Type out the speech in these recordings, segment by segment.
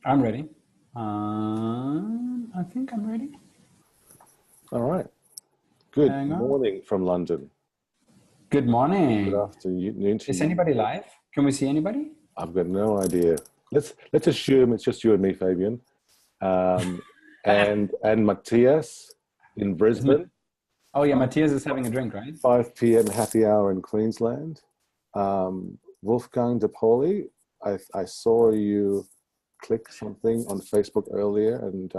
I'm ready. I think I'm ready. All right. Good Hang on. morning from London. Good Good morning. afternoon to Is you. anybody live? Can we see anybody? I've got no idea. Let's assume it's just you and me, Fabian, um, and Matthias in Is Ma- Brisbane. oh yeah, 5, Matthias is having a drink, right? 5 p.m. happy hour in Queensland. Wolfgang De Poli, I saw you click something on Facebook earlier, and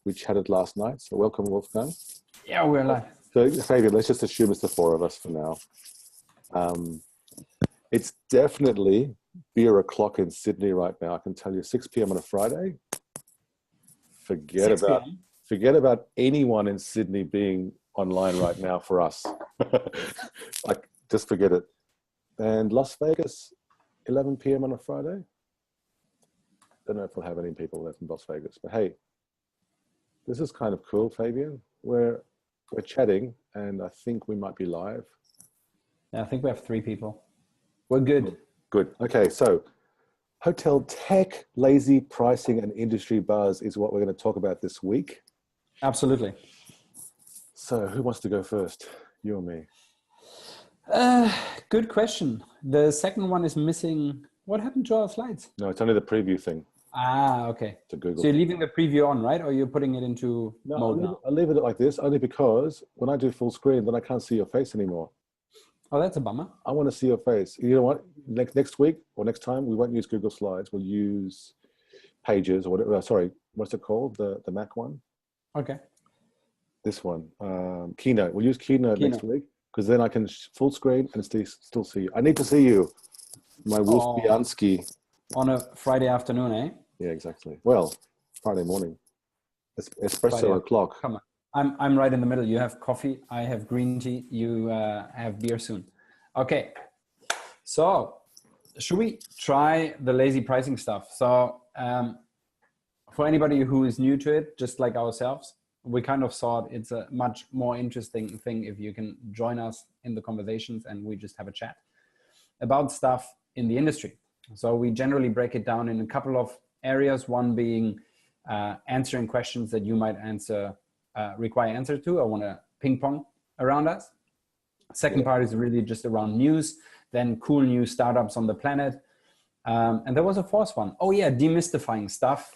we chatted last night. So welcome, Wolfgang. Yeah, we're live. So Fabian, let's just assume it's the four of us for now. It's definitely beer o'clock in Sydney right now. I can tell you, 6 p.m. on a Friday. Forget 6 about p.m. forget about anyone in Sydney being online right now for us. Like, just forget it. And Las Vegas, 11 p.m. on a Friday. Don't know if we'll have any people left in Las Vegas, but hey, this is kind of cool, Fabian. We're chatting, and I think we might be live. Yeah, I think we have 3 people. We're good. Good. Okay, so hotel tech, lazy pricing, and industry buzz is what we're going to talk about this week. Absolutely. So who wants to go first? You or me? Good question. The second one is missing. What happened to our slides? No, it's only the preview thing Ah, okay. to Google. So you're leaving the preview on, right? Or you're putting it into No, mode now? I'll leave it like this, only because when I do full screen, then I can't see your face anymore. Oh, that's a bummer. I want to see your face. You know what? Next week or next time, we won't use Google Slides. We'll use Pages or whatever. Sorry, what's it called? The Mac one? Okay. This one. Keynote. We'll use Keynote next week, because then I can full screen and still see you. I need to see you, my Wolf Bianski. On a Friday afternoon, eh? Yeah, exactly. Well, Friday morning. Espresso o'clock. Come on. I'm right in the middle. You have coffee. I have green tea. You have beer soon. Okay. So should we try the lazy pricing stuff? So for anybody who is new to it, just like ourselves, we kind of thought it's a much more interesting thing if you can join us in the conversations and we just have a chat about stuff in the industry. So we generally break it down in a couple of areas, one being answering questions that you might require answer to. I want to ping pong around us. Second part is really just around news, then cool new startups on the planet. And there was a fourth one. Oh yeah, demystifying stuff,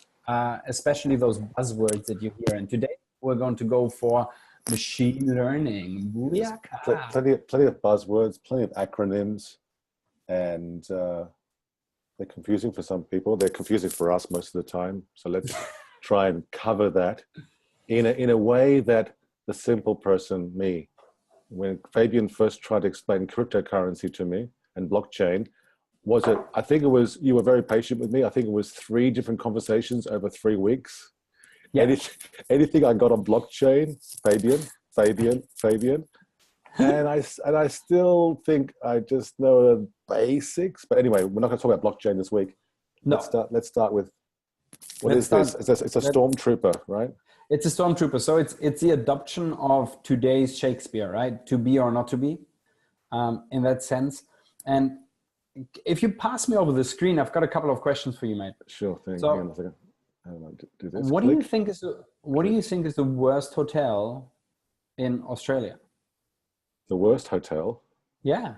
especially those buzzwords that you hear. And today we're going to go for machine learning. Plenty of buzzwords, plenty of acronyms, and they're confusing for some people. They're confusing for us most of the time. So let's try and cover that in a way that the simple person, me, when Fabian first tried to explain cryptocurrency to me and blockchain, I think it was, you were very patient with me. I think it was 3 different conversations over 3 weeks. Yeah. Anything I got on blockchain, Fabian. And I still think I just know the basics. But anyway, we're not going to talk about blockchain this week. No. Let's start with, what is this? It's a stormtrooper, right? It's a stormtrooper. So it's the adoption of today's Shakespeare, right? To be or not to be, in that sense. And if you pass me over the screen, I've got a couple of questions for you, mate. Sure thing. So, hang on a second. Do this. What do you think is the worst hotel in Australia? The worst hotel? Yeah.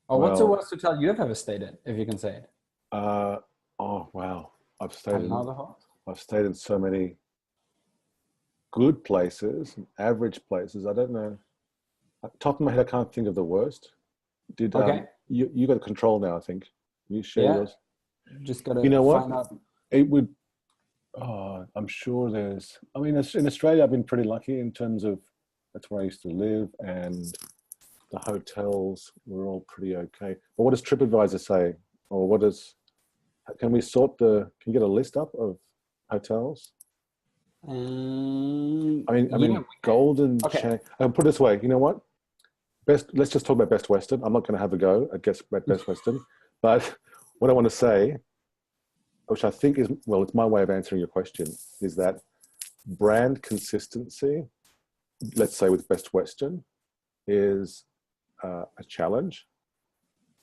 Or what's the worst hotel you've ever stayed in, if you can say it? Oh wow. I've stayed in so many good places, average places. I don't know. At the top of my head, I can't think of the worst. Okay. You got control now, I think. You share yours. Just got to find out. It would. Oh, I'm sure there's. I mean, in Australia, I've been pretty lucky in terms of that's where I used to live, and the hotels were all pretty okay. But what does TripAdvisor say, or what does? Can we Can you get a list up of hotels? I mean, Golden. Okay. I'll put it this way. You know what? Let's just talk about Best Western. I'm not going to have a go at Best Western, but what I want to say, which I think is, well, it's my way of answering your question, is that brand consistency, let's say with Best Western, is a challenge.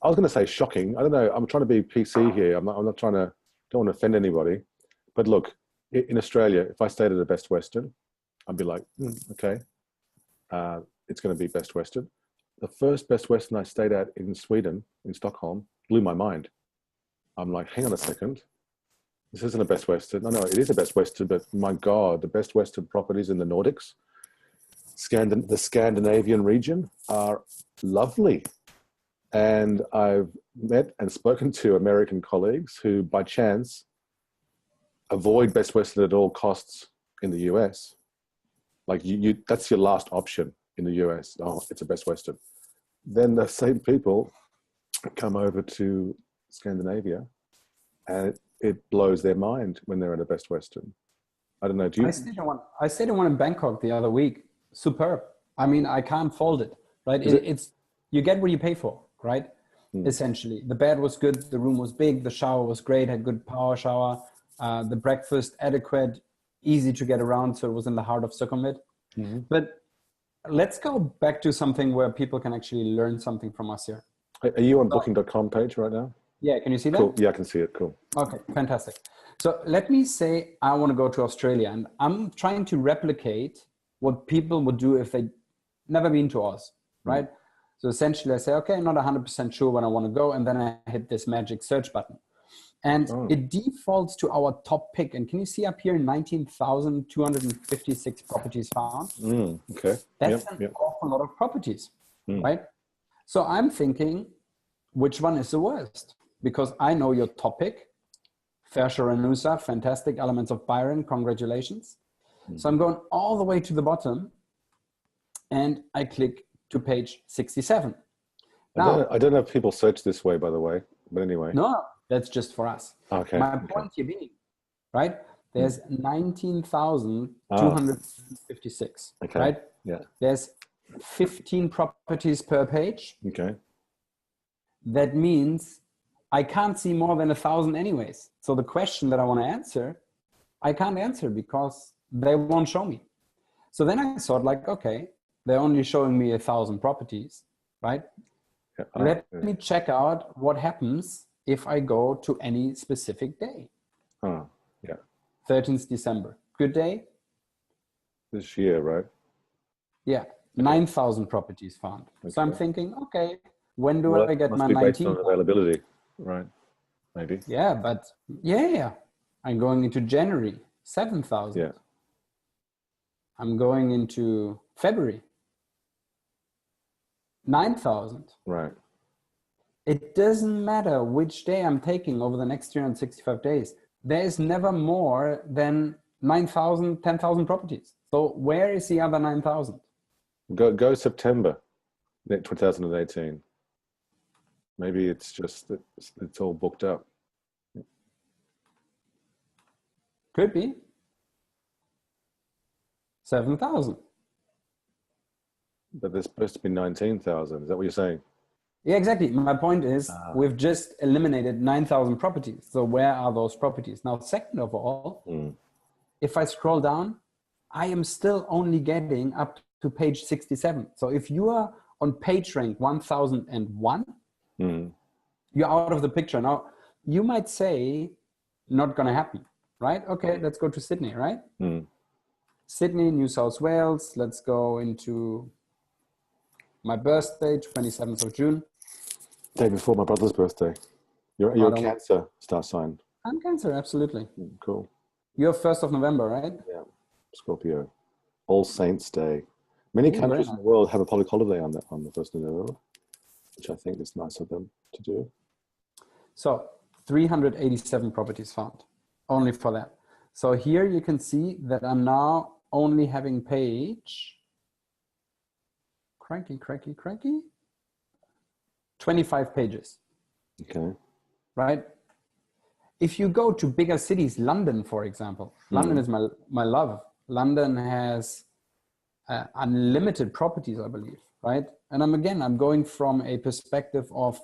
I was going to say shocking. I don't know. I'm trying to be PC here. I'm not trying to, don't want to offend anybody. But look, in Australia, if I stayed at a Best Western, I'd be like, okay, it's going to be Best Western. The first Best Western I stayed at in Sweden, in Stockholm, blew my mind. I'm like, hang on a second. This isn't a Best Western. No, it is a Best Western, but my God, the Best Western properties in the Nordics, the Scandinavian region are lovely. And I've met and spoken to American colleagues who, by chance, avoid Best Western at all costs in the US. Like that's your last option in the US. Oh, it's a Best Western. Then the same people come over to Scandinavia, and it blows their mind when they're at a Best Western. I don't know. Do you? I stayed in one in Bangkok the other week. Superb. I mean, I can't fault it. Right? It's you get what you pay for. Right? Essentially, the bed was good. The room was big. The shower was great. Had good power shower. The breakfast adequate, easy to get around. So it was in the heart of Sukhumvit. But let's go back to something where people can actually learn something from us here. Are you on booking.com page right now? Yeah, can you see that? Cool. Yeah, I can see it. Cool. Okay, fantastic. So let me say I want to go to Australia, and I'm trying to replicate what people would do if they never been to Oz, right? So essentially I say, okay, I'm not 100% sure when I want to go, and then I hit this magic search button. And it defaults to our top pick. And can you see up here, 19,256 properties found? Okay. That's an awful lot of properties, right? So I'm thinking, which one is the worst? Because I know your top pick, Fairshore fantastic, Elements of Byron, congratulations. So I'm going all the way to the bottom, and I click to page 67. Now, I don't know if people search this way, by the way, but anyway. No, that's just for us. Okay. My point here being, right? There's 19,256, right? Yeah. There's 15 properties per page. Okay. That means I can't see more than 1,000 anyways. So the question that I want to answer, I can't answer because they won't show me. So then I thought like, okay, they're only showing me 1,000 properties, right? Let me check out what happens if I go to any specific day. 13th December. Good day? This year, right? Yeah. 9,000 properties found. Okay. So I'm thinking, okay, when do I get my 19? Based on availability, right? Maybe. Yeah, but yeah. I'm going into January, 7,000. Yeah. I'm going into February, 9,000. Right. It doesn't matter which day I'm taking over the next 365 days. There is never more than 9,000, 10,000 properties. So where is the other 9,000? Go September 2018. Maybe it's just that it's all booked up. Could be. 7,000. But there's supposed to be 19,000. Is that what you're saying? Yeah, exactly. My point is we've just eliminated 9,000 properties. So where are those properties? Now, second of all, if I scroll down, I am still only getting up to page 67. So if you are on page rank 1001, you're out of the picture. Now, you might say, not going to happen, right? Okay, let's go to Sydney, right? Sydney, New South Wales. Let's go into my birthday, 27th of June. Day before my brother's birthday. You're a Cancer star sign. I'm Cancer, absolutely. Cool. You're 1st of November, right? Yeah, Scorpio. All Saints Day. Many countries in the world have a public holiday on the 1st of November, which I think is nice of them to do. So 387 properties found, only for that. So here you can see that I'm now only having page, cranky, 25 pages. Okay. Right? If you go to bigger cities, London, for example, London is my love. London has unlimited properties, I believe, right? And I'm going from a perspective of,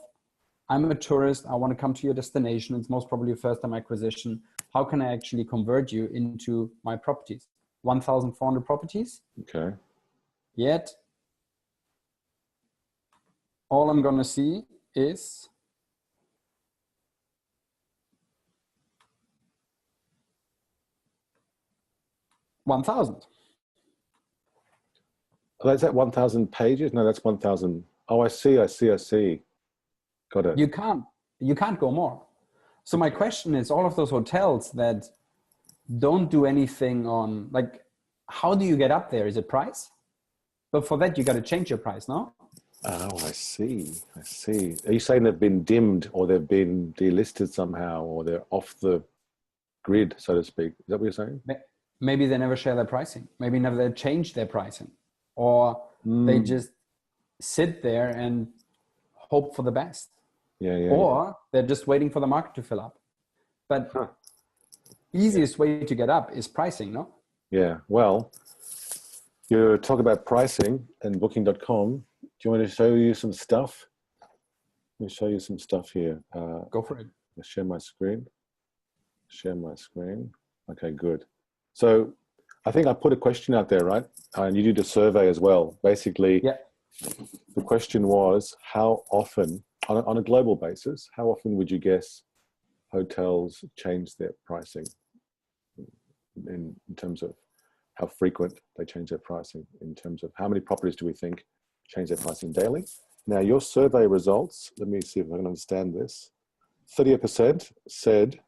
I'm a tourist, I want to come to your destination, it's most probably a first-time acquisition. How can I actually convert you into my properties? 1,400 properties. Okay. Yet, all I'm going to see is 1,000. Oh, is that 1,000 pages? No, that's 1,000. Oh, I see. Got it. You can't go more. So my question is, all of those hotels that don't do anything on, like, how do you get up there? Is it price? But for that, you got to change your price, no? Oh, I see. Are you saying they've been dimmed or they've been delisted somehow or they're off the grid, so to speak? Is that what you're saying? Maybe they never share their pricing. Maybe never change their pricing. Or they just sit there and hope for the best. Or they're just waiting for the market to fill up. But easiest way to get up is pricing, no? Yeah, well, you talk about pricing and Booking.com. Do you want me to show you some stuff? Let me show you some stuff here. Go for it. Let's share my screen. Okay, good. So I think I put a question out there, right? And you did a survey as well. Basically, the question was, how often, on a global basis, how often would you guess hotels change their pricing in terms of how frequent they change their pricing, in terms of how many properties do we think change their pricing daily? Now, your survey results, let me see if I can understand this. 30% said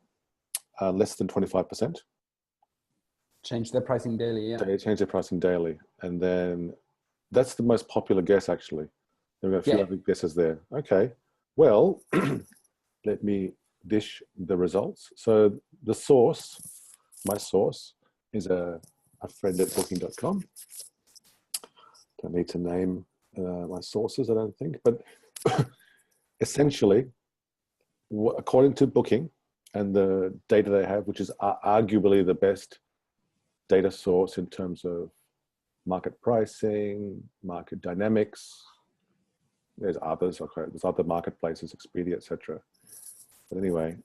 less than 25%. Change their pricing daily, yeah. They change their pricing daily. And then that's the most popular guess, actually. There are a few other guesses there. Okay, well, let me dish the results. So the source, my source, is a friend at Booking.com. Don't need to name my sources, I don't think. But essentially, according to Booking and the data they have, which is arguably the best data source in terms of market pricing, market dynamics. There's others, okay, there's other marketplaces, Expedia, etc. But anyway,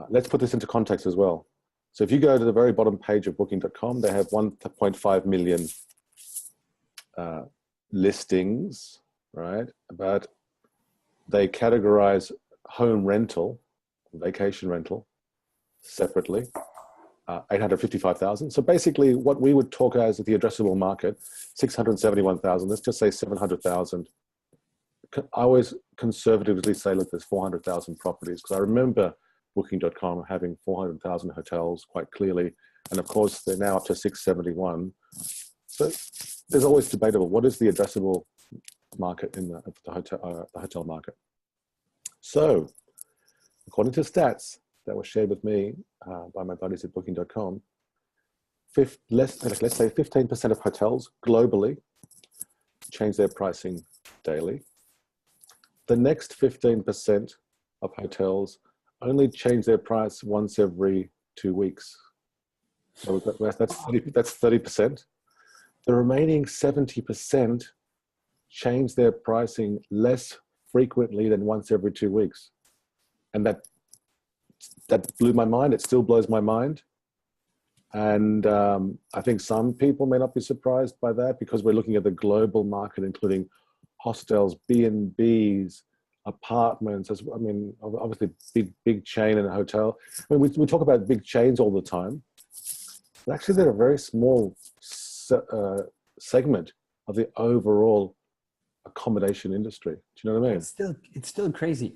let's put this into context as well. So if you go to the very bottom page of Booking.com, they have 1.5 million listings, right? But they categorize home rental, vacation rental, separately. 855,000. So basically what we would talk as the addressable market, 671,000, let's just say 700,000. I always conservatively say, look, there's 400,000 properties, because I remember Booking.com having 400,000 hotels quite clearly. And of course, they're now up to 671. So there's always debatable. What is the addressable market in the hotel market? So according to stats that were shared with me by my buddies at Booking.com, let's say 15% of hotels globally change their pricing daily. The next 15% of hotels only change their price once every 2 weeks. So that's 30%. The remaining 70% change their pricing less frequently than once every 2 weeks. And that blew my mind. It still blows my mind. And I think some people may not be surprised by that, because we're looking at the global market, including hostels, B&Bs, apartments. I mean, obviously big chain and a hotel. I mean, we talk about big chains all the time, but actually they're a very small segment of the overall accommodation industry. Do you know what I mean? It's still crazy.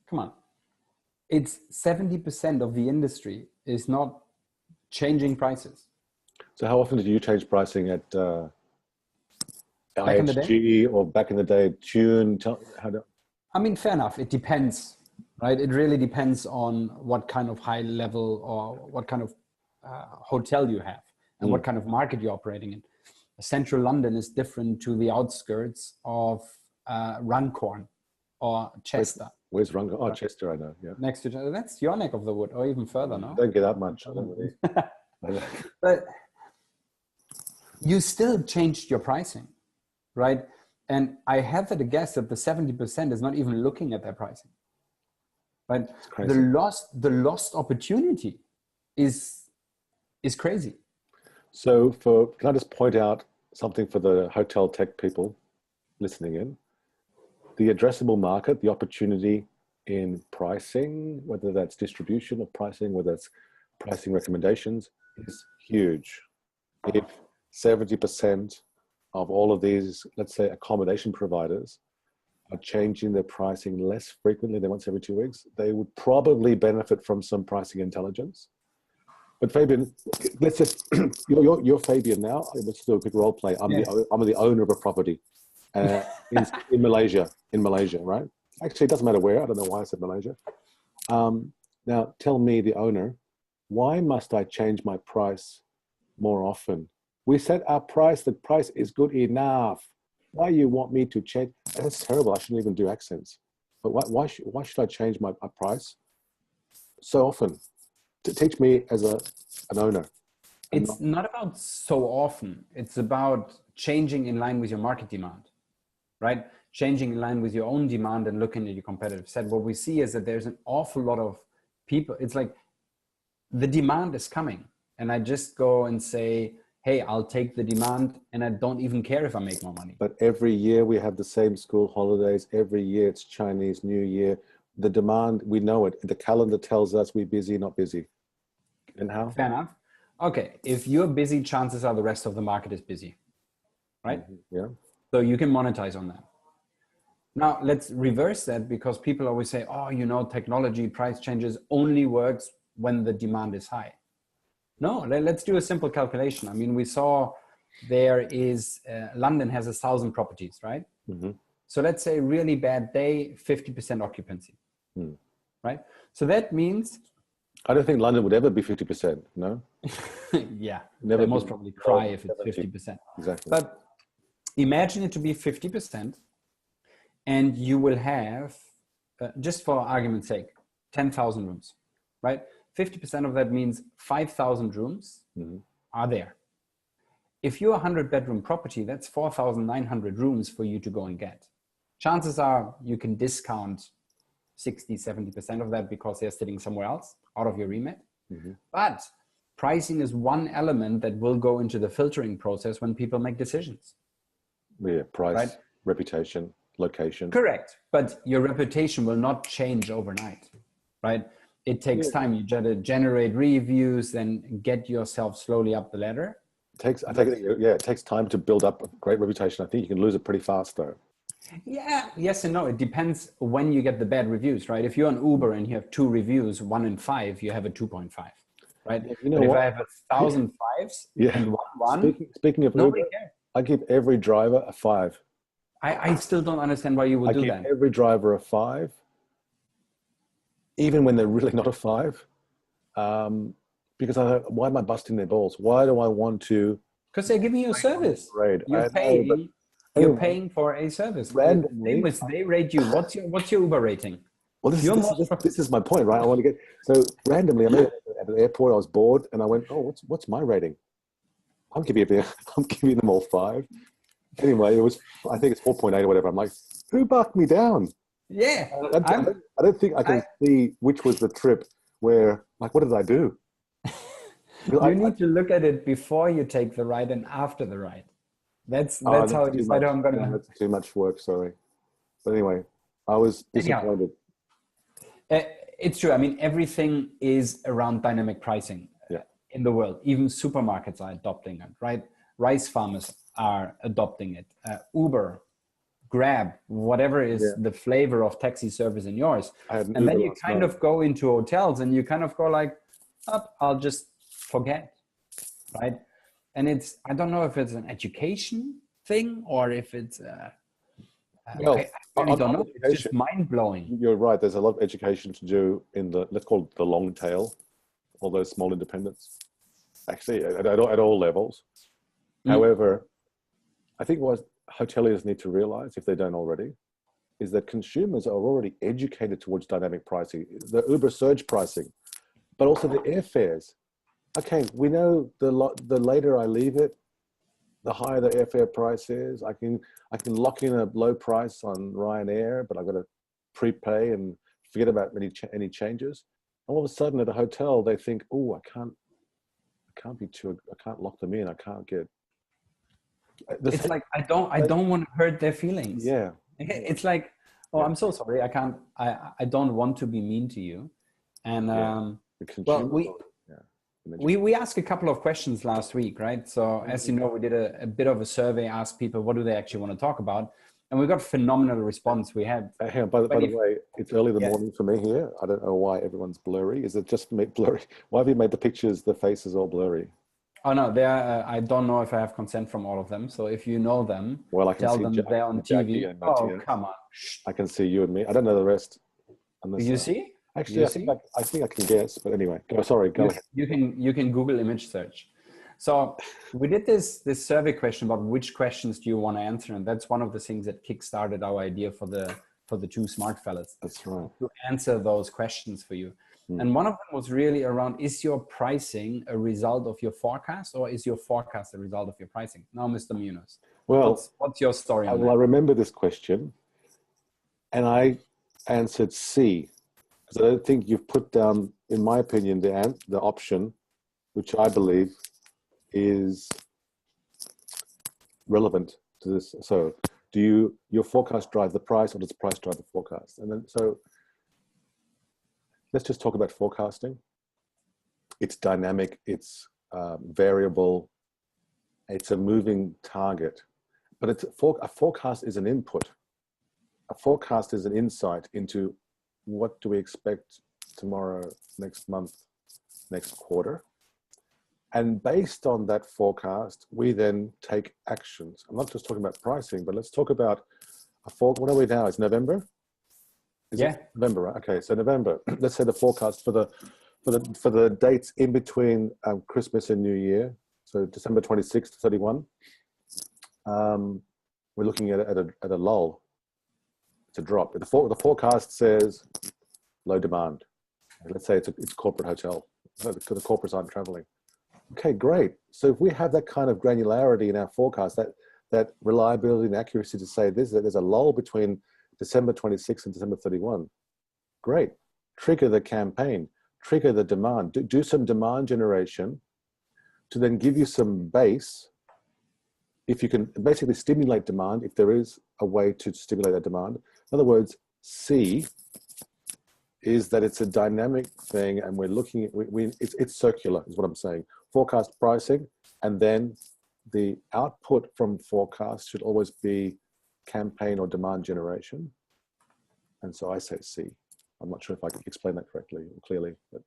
Come on. It's 70% of the industry is not changing prices. So how often did you change pricing at Back in the day? IHG or back in the day, Tune? I mean, fair enough. It depends, right? It really depends on what kind of high level or what kind of hotel you have and what kind of market you're operating in. Central London is different to the outskirts of Runcorn or Chester. Where's Runcorn? Oh, Chester, I know. Yeah. Next to that's your neck of the wood, or even further, no? Don't get that much. I don't really. But you still changed your pricing, right? And I hazard a guess that the 70% is not even looking at their pricing. Right? The lost opportunity is crazy. So can I just point out something for the hotel tech people listening in? The addressable market, the opportunity in pricing, whether that's distribution of pricing, whether it's pricing recommendations is huge. If 70% of all of these, let's say, accommodation providers are changing their pricing less frequently than once every 2 weeks, they would probably benefit from some pricing intelligence. But Fabian, let's just, you're Fabian now. Let's do a quick role play. I'm the owner of a property in Malaysia, right? Actually, it doesn't matter where. I don't know why I said Malaysia. Now, tell me, the owner, why must I change my price more often? We set our price. The price is good enough. Why you want me to change? That's terrible. I shouldn't even do accents. But why should I change my price so often? To teach me as an owner. It's not about so often. It's about changing in line with your market demand, right? Changing in line with your own demand and looking at your competitive set. What we see is that there's an awful lot of people. It's like the demand is coming, and I just go and say, hey, I'll take the demand, and I don't even care if I make more money. But every year we have the same school holidays. Every year it's Chinese New Year. The demand, we know it. The calendar tells us we're busy, not busy. And how? Fair enough. Okay, if you're busy, chances are the rest of the market is busy, right? Yeah. So you can monetize on that. Now let's reverse that, because people always say, oh, you know, technology price changes only works when the demand is high. No, let's do a simple calculation. I mean, we saw there is, London has 1,000 properties, right? Mm-hmm. So let's say really bad day, 50% occupancy, right? So that means... I don't think London would ever be 50%, no? Yeah, Never they'll most probably cry if it's 50%. Exactly. But imagine it to be 50%, and you will have, just for argument's sake, 10,000 rooms, right? 50% of that means 5,000 rooms are there. If you're a 100-bedroom property, that's 4,900 rooms for you to go and get. Chances are you can discount 60, 70% of that because they're sitting somewhere else out of your remit. But pricing is one element that will go into the filtering process when people make decisions. Yeah, price, right? Reputation, location. Correct. But your reputation will not change overnight, right? It takes time. You gotta generate reviews, then get yourself slowly up the ladder. It takes time to build up a great reputation. I think you can lose it pretty fast though. Yeah, yes and no. It depends when you get the bad reviews, right? If you're on Uber and you have 2 reviews, 1 in 5, you have a 2.5, right? You know but what? If I have 1,000 5s and 1, Speaking of nobody Uber, cares. I give every driver a 5. I still don't understand why you would do that. I give every driver a 5, even when they're really not a 5, because why am I busting their balls? Why do I want to? Because they're giving you a service. You're paying for a service. Randomly, they rate you. What's your Uber rating? Well, this is my point, right? I want to get, so randomly, I'm at the airport, I was bored, and I went, oh, what's my rating? I'm giving them all 5. Anyway, I think it's 4.8 or whatever. I'm like, who bucked me down? Yeah. I don't think I can see which was the trip where, like, what did I do? You need to look at it before you take the ride and after the ride. That's how you decide how I'm going to. That's too much work, sorry. But anyway, I was disappointed. It's true. I mean, everything is around dynamic pricing in the world. Even supermarkets are adopting it, right? Rice farmers are adopting it. Uber, Grab, whatever is the flavor of taxi service in yours. And then you kind of go into hotels and you kind of go like, I'll just forget, right? And I don't know if it's an education thing or if it's, I really don't know. It's just mind blowing. You're right. There's a lot of education to do in let's call it the long tail, all those small independents, actually at all levels. However, I think what hoteliers need to realize, if they don't already, is that consumers are already educated towards dynamic pricing, the Uber surge pricing, but also the airfares. Okay, we know the later I leave it, the higher the airfare price is. I can lock in a low price on Ryanair, but I've got to prepay and forget about any changes. All of a sudden at a hotel, they think, oh, I can't lock them in. I can't get. It's like I don't want to hurt their feelings. Yeah. It's like, oh, I'm so sorry. I don't want to be mean to you. And We asked a couple of questions last week, right? So as you know, we did a bit of a survey, asked people what do they actually want to talk about, and we got phenomenal response. We had. Hang on, by the way, it's early in the Yes. morning for me here. I don't know why everyone's blurry. Is it just blurry? Why have you made the pictures, the faces all blurry? Oh no, I don't know if I have consent from all of them. So if you know them, Well, I can tell see them they're on Jackie TV. and Oh, Matthias. come on. Shh. I can see you and me. I don't know the rest. Unless, You see? actually, You I see? think I can guess. But anyway, go ahead. You can Google image search. So we did this survey question about which questions do you want to answer, and that's one of the things that kickstarted our idea for the two smart fellas. That's right. To answer those questions for you. And one of them was really around, is your pricing a result of your forecast, or is your forecast a result of your pricing? Now, Mr. Munoz, Well, what's your story on I that? remember this question, and I answered C, because I don't think you've put down, in my opinion, the option, which I believe is relevant to this. So, do your forecast drive the price, or does the price drive the forecast? And then, so let's just talk about forecasting. It's dynamic, it's variable, it's a moving target, but a forecast is an input. A forecast is an insight into what do we expect tomorrow, next month, next quarter. And based on that forecast, we then take actions. I'm not just talking about pricing, but let's talk about what are we now? It's November? Is it November, right? Okay, so November. Let's say the forecast for the dates in between Christmas and New Year, so December 26th to 31. We're looking at a lull. It's a drop. The forecast says low demand. Let's say it's a corporate hotel. So the corporates aren't traveling. Okay, great. So if we have that kind of granularity in our forecast, that reliability and accuracy to say there's a lull between December 26th and December 31, great. Trigger the campaign, trigger the demand, do some demand generation to then give you some base. If you can basically stimulate demand, if there is a way to stimulate that demand. In other words, C is that it's a dynamic thing, and we're looking at, it's circular is what I'm saying. Forecast pricing, and then the output from forecast should always be campaign or demand generation. And so I say C. I'm not sure if I can explain that correctly or clearly. But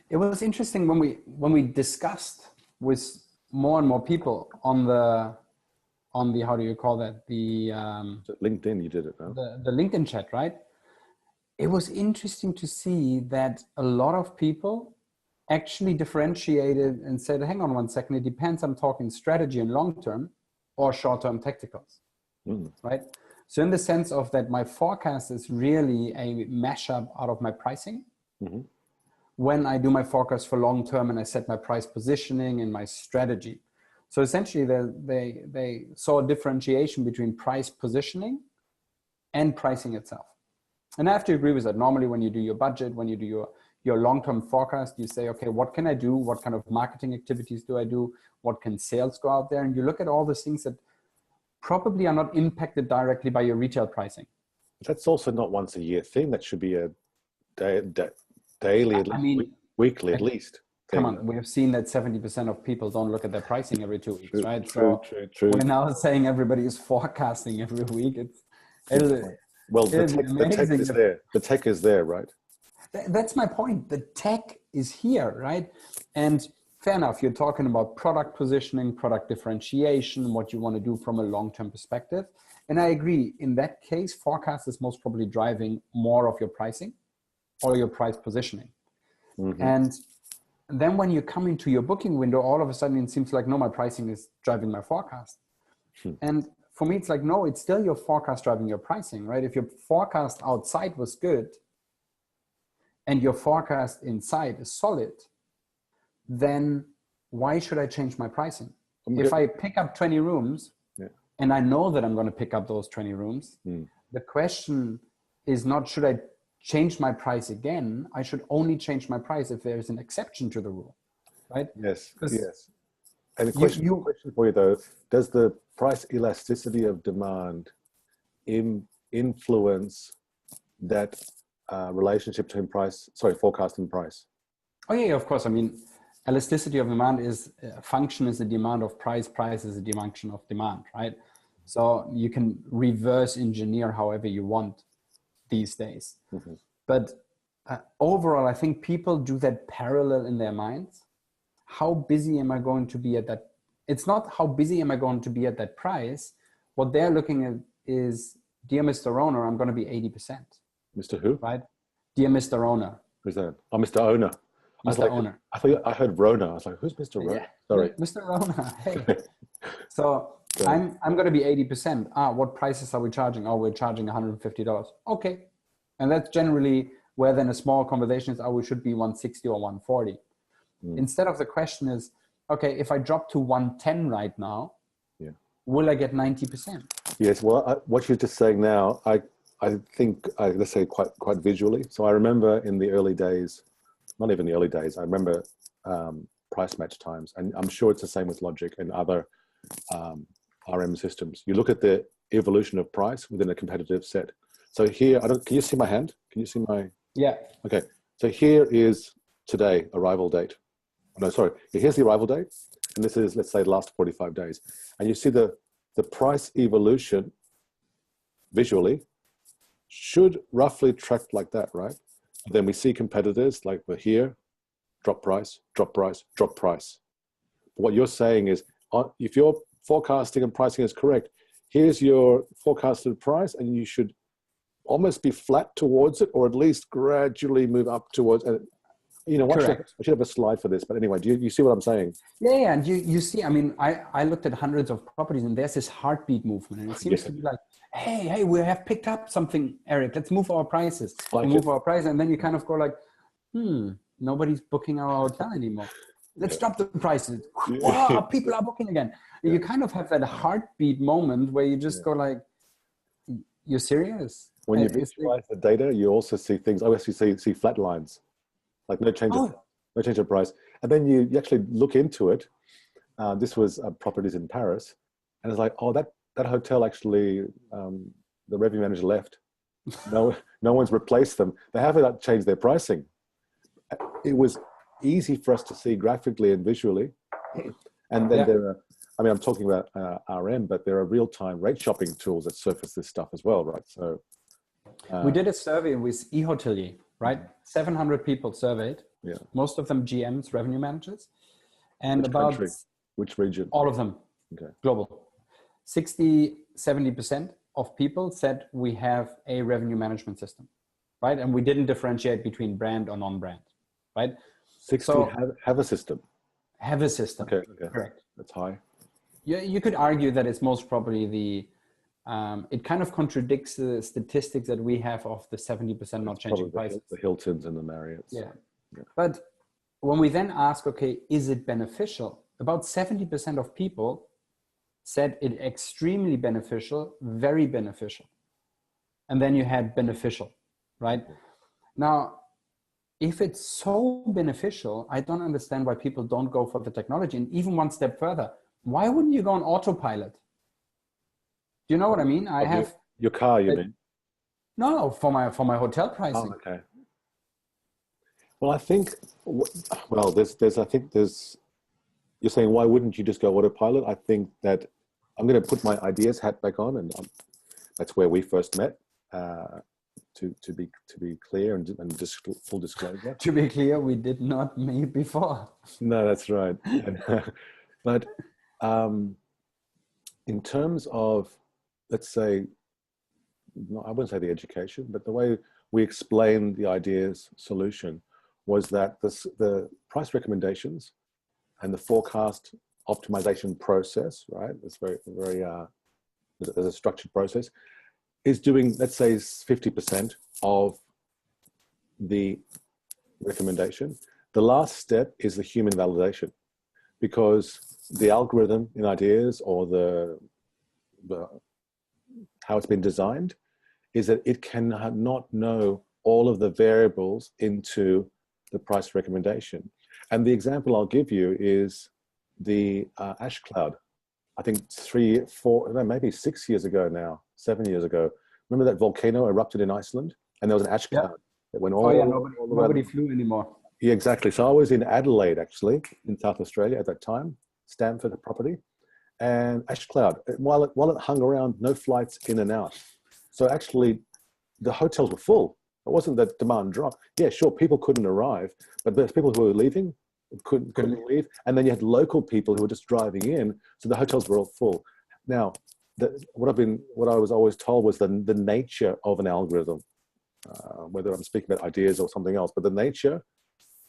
it was interesting when we discussed with more and more people on the how do you call that, the LinkedIn, you did it, no? the LinkedIn chat, right? It was interesting to see that a lot of people actually differentiated and said, hang on one second, it depends, I'm talking strategy and long-term or short-term tacticals, right? So in the sense of that, my forecast is really a mashup out of my pricing. When I do my forecast for long-term and I set my price positioning and my strategy. So essentially they saw a differentiation between price positioning and pricing itself. And I have to agree with that. Normally when you do your budget, when you do your long-term forecast, you say, okay, what can I do? What kind of marketing activities do I do? What can sales go out there? And you look at all the things that probably are not impacted directly by your retail pricing. That's also not once a year thing. That should be a daily, weekly at least. Come on, we have seen that 70% of people don't look at their pricing every 2 weeks, right? True. We're now saying everybody is forecasting every week. Well, the tech is there. The tech is there, right? That's my point. The tech is here, right? And fair enough, you're talking about product positioning, product differentiation, what you want to do from a long-term perspective. And I agree, in that case, forecast is most probably driving more of your pricing or your price positioning. And then when you come into your booking window, all of a sudden it seems like, no, my pricing is driving my forecast. And for me, it's like, no, it's still your forecast driving your pricing, right? If your forecast outside was good and your forecast inside is solid, then why should I change my pricing? If I pick up 20 rooms and I know that I'm going to pick up those 20 rooms, the question is not, should I change my price again? I should only change my price if there's an exception to the rule, right? Yes. And the question for you though, does the price elasticity of demand influence that relationship between forecast and price? Oh yeah, of course. I mean, elasticity of demand is function is the demand of price, price is the function of demand, right? So you can reverse engineer however you want these days. Mm-hmm. But overall, I think people do that parallel in their minds. How busy am I going to be at that? It's not how busy am I going to be at that price. What they're looking at is, dear Mr. Owner, I'm going to be 80%. Mr. Who? Right? Dear Mr. Owner. Who's that? Oh, Mr. Owner. Mr. Owner. I thought I heard Rona. I was like, who's Mr. Rona? Yeah. Sorry. Mr. Owner. Hey. So I'm going to be 80%. What prices are we charging? Oh, we're charging $150. Okay. And that's generally where then a small conversation is, oh, we should be 160 or 140. Instead of the question is, okay, if I drop to 110 right now, will I get 90%? Yes. Well, what you're just saying now, I think, let's say quite visually. So I remember in the early days, not even the early days, I remember price match times, and I'm sure it's the same with Logic and other RM systems. You look at the evolution of price within a competitive set. So here, can you see my hand? Can you see my? Yeah. Okay. So here is today, arrival date. No, sorry. Here's the arrival date. And this is, let's say, the last 45 days. And you see the price evolution visually should roughly track like that, right? And then we see competitors like we're here, drop price, drop price, drop price. What you're saying is, if your forecasting and pricing is correct, here's your forecasted price, and you should almost be flat towards it, or at least gradually move up towards it. You know, I should have a slide for this, but anyway, do you see what I'm saying? Yeah, and you see, I mean, I looked at hundreds of properties, and there's this heartbeat movement, and it seems to be like, hey, we have picked up something, Eric, let's move our prices. Move our price, and then you kind of go like, nobody's booking our hotel anymore. Let's drop the prices. Wow, people are booking again. You kind of have that heartbeat moment where you just go like, you're serious? When you visualize the data, you also see things, obviously see flat lines. Like no change of price. And then you actually look into it. This was properties in Paris. And it's like, oh, that hotel actually, the revenue manager left. No one's replaced them. They haven't changed their pricing. It was easy for us to see graphically and visually. And then there are, I mean, I'm talking about RM, but there are real-time rate shopping tools that surface this stuff as well, right? So we did a survey with eHotelier. Right? 700 people surveyed. Yeah. Most of them GMs, revenue managers. And which about country? Which region? All of them. Okay. Global. 60-70% of people said we have a revenue management system. Right? And we didn't differentiate between brand or non-brand. Right? 60 have a system. Have a system. Okay. Correct. That's high. Yeah, you could argue that it's most probably it kind of contradicts the statistics that we have of the 70% not changing prices. The Hiltons and the Marriotts. Yeah. But when we then ask, okay, is it beneficial? About 70% of people said it extremely beneficial, very beneficial. And then you had beneficial, right? Now, if it's so beneficial, I don't understand why people don't go for the technology. And even one step further, why wouldn't you go on autopilot? Do you know what I mean? I have your car, you mean? No, for my hotel pricing. Oh, okay. Well, I think, there's, you're saying, why wouldn't you just go autopilot? I think that I'm going to put my ideas hat back on, and that's where we first met. To be clear and just full disclosure. To be clear, we did not meet before. No, that's right. But in terms of, let's say, I wouldn't say the education, but the way we explained the ideas solution was that the price recommendations and the forecast optimization process, right? It's very there's a structured process, is doing, let's say, 50% of the recommendation. The last step is the human validation, because the algorithm in ideas or the how it's been designed is that it cannot know all of the variables into the price recommendation. And the example I'll give you is the ash cloud. I think 3, 4, no, maybe 6 years ago now, 7 years ago. Remember that volcano erupted in Iceland, and there was an ash cloud that went all. Nobody flew anymore. Yeah, exactly. So I was in Adelaide, actually, in South Australia at that time, Stanford property, and ash cloud. While it hung around, no flights in and out. So actually, the hotels were full. It wasn't that demand dropped. Yeah, sure, people couldn't arrive, but there's people who were leaving couldn't leave, and then you had local people who were just driving in. So the hotels were all full. Now, what I was always told was the nature of an algorithm, whether I'm speaking about ideas or something else, but the nature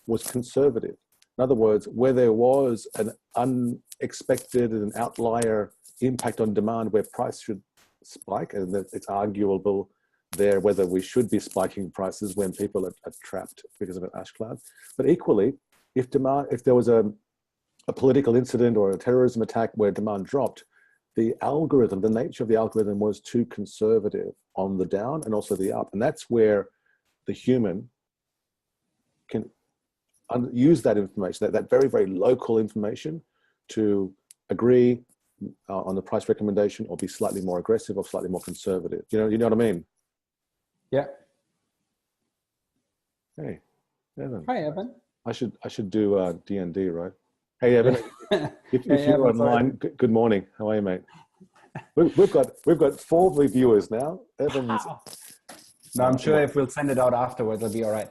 was conservative. In other words, where there was an unexpected and outlier impact on demand where price should spike, and that it's arguable there whether we should be spiking prices when people are trapped because of an ash cloud. But equally, if there was a political incident or a terrorism attack where demand dropped, the algorithm, the nature of the algorithm was too conservative on the down and also the up. And that's where the human can use that information, that very, very local information, to agree on the price recommendation or be slightly more aggressive or slightly more conservative. You know what I mean? Yeah. Hey, Evan. Hi, Evan. I should do D&D, right? Hey, Evan. If Hey, you're Evan, online, good morning. How are you, mate? We've got 4 reviewers now. Evan's. No, I'm sure if we'll send it out afterwards, it'll be all right.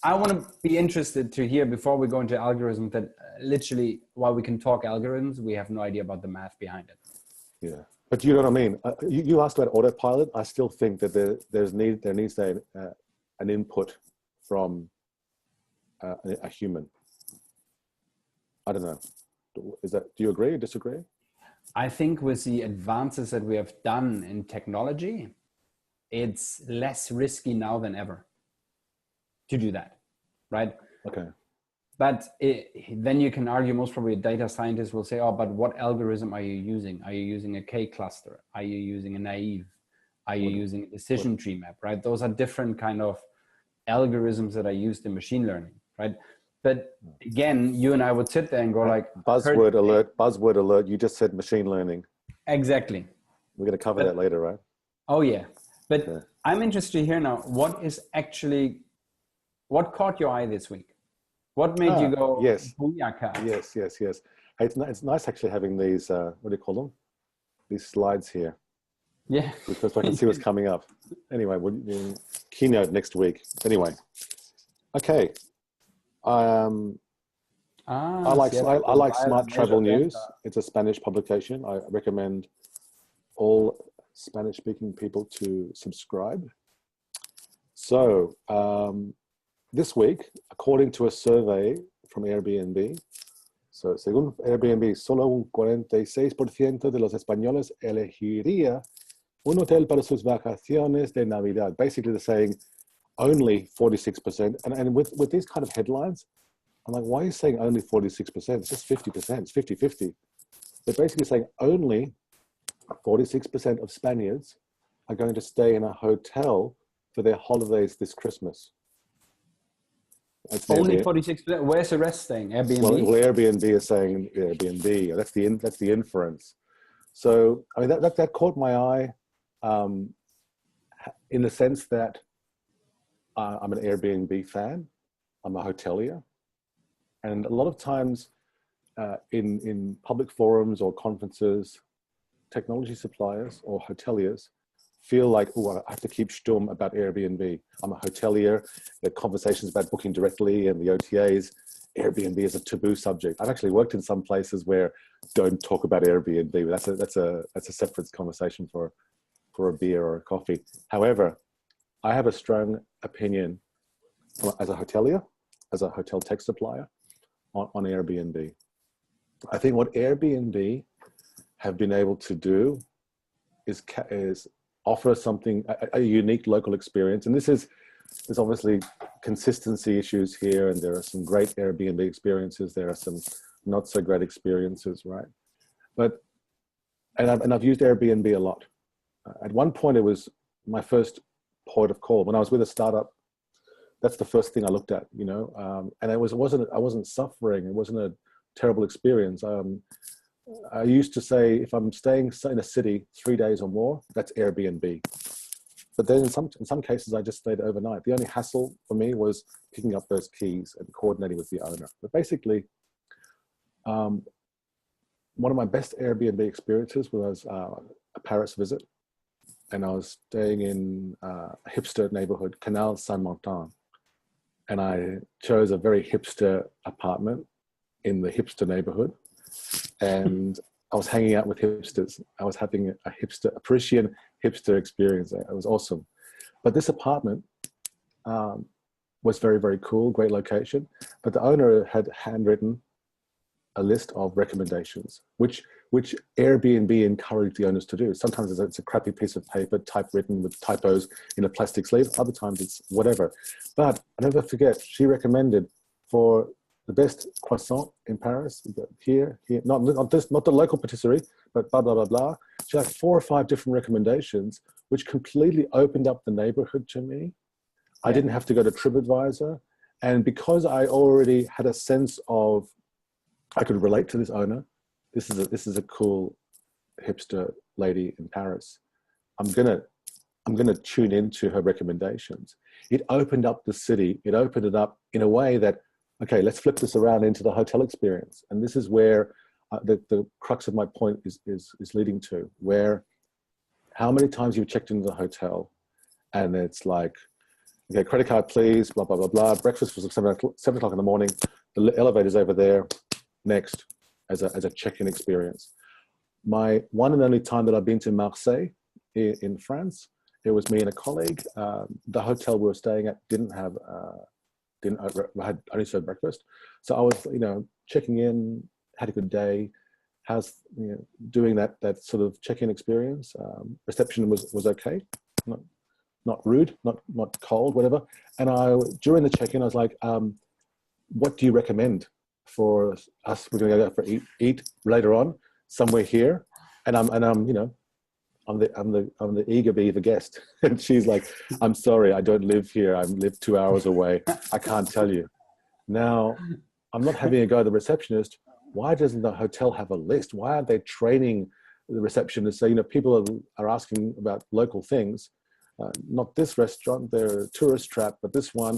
I want to be interested to hear, before we go into algorithms, that literally, while we can talk algorithms, we have no idea about the math behind it. Yeah, but you know what I mean? You asked about autopilot. I still think that there needs an input from a human. I don't know. Do you agree or disagree? I think with the advances that we have done in technology, it's less risky now than ever to do that, right? Okay. But then you can argue, most probably a data scientist will say, oh, but what algorithm are you using? Are you using a K-cluster? Are you using a naive? Are you using a decision tree map, right? Those are different kind of algorithms that are used in machine learning, right? But again, you and I would sit there and go like... Buzzword alert, you just said machine learning. Exactly. We're going to cover that later, right? Oh, yeah. But I'm interested to hear now, what caught your eye this week? What made you go, yes. Booyaka? Yes. Hey, it's nice actually having these, what do you call them? These slides here. Yeah. Because I can see what's coming up. Anyway, we'll keynote next week. Anyway. Okay. I like Smart Travel News. It's a Spanish publication. I recommend all Spanish-speaking people to subscribe. So this week, according to a survey from Airbnb, so según Airbnb, solo un 46% de los españoles elegiría un hotel para sus vacaciones de Navidad. Basically, they're saying only 46%. And with these kind of headlines, I'm like, why are you saying only 46%? It's just 50%. It's 50-50. They're basically saying only 46% of Spaniards are going to stay in a hotel for their holidays this Christmas. That's only 46%. Where's the rest staying? Airbnb? Well, Airbnb is saying Airbnb. That's the inference. So I mean that caught my eye, in the sense that I'm an Airbnb fan. I'm a hotelier, and a lot of times in public forums or conferences, technology suppliers or hoteliers feel like, oh, I have to keep stum about Airbnb. I'm a hotelier. The conversations about booking directly and the OTAs, Airbnb is a taboo subject. I've actually worked in some places where don't talk about Airbnb. That's a separate conversation for a beer or a coffee. However, I have a strong opinion as a hotelier, as a hotel tech supplier on Airbnb. I think what Airbnb have been able to do is offer something, a unique local experience. And there's obviously consistency issues here, and there are some great Airbnb experiences. There are some not so great experiences, right? And I've used Airbnb a lot. At one point, it was my first port of call. When I was with a startup, that's the first thing I looked at, and I wasn't suffering. It wasn't a terrible experience. I used to say, if I'm staying in a city 3 days or more, that's Airbnb. but then in some cases, I just stayed overnight. The only hassle for me was picking up those keys and coordinating with the owner. But basically, one of my best Airbnb experiences was a Paris visit, and I was staying in a hipster neighborhood, Canal Saint-Martin, and I chose a very hipster apartment in the hipster neighborhood, and I was hanging out with hipsters. I was having a Parisian hipster experience. It was awesome. But this apartment was very, very cool, great location. But the owner had handwritten a list of recommendations, which Airbnb encouraged the owners to do. Sometimes it's a crappy piece of paper, typewritten with typos in a plastic sleeve. Other times it's whatever. But I'll never forget, she recommended for the best croissant in Paris, here, not the local patisserie, but blah, blah, blah, blah. She had 4 or 5 different recommendations, which completely opened up the neighborhood to me. I didn't have to go to TripAdvisor. And because I already had a sense of, I could relate to this owner. This is a cool hipster lady in Paris. I'm gonna tune into her recommendations. It opened up the city. It opened it up in a way that, okay, let's flip this around into the hotel experience. And this is where the crux of my point is leading to, where how many times you've checked into the hotel and it's like, okay, credit card, please, blah, blah, blah, blah. Breakfast was at 7 o'clock in the morning. The elevator's over there. Next, as a check-in experience. My one and only time that I've been to Marseille in France, it was me and a colleague. The hotel we were staying at had only served breakfast. So I was, checking in, had a good day, doing that sort of check-in experience. Reception was okay, not rude, not cold, whatever. And during the check-in, I was like, what do you recommend for us? We're going to go for eat later on somewhere here, and I'm the eager beaver guest, and she's like, I'm sorry, I don't live here. I live 2 hours away. I can't tell you. Now, I'm not having a go at the receptionist. Why doesn't the hotel have a list? Why aren't they training the receptionist? So people are asking about local things. Not this restaurant, they're a tourist trap, but this one.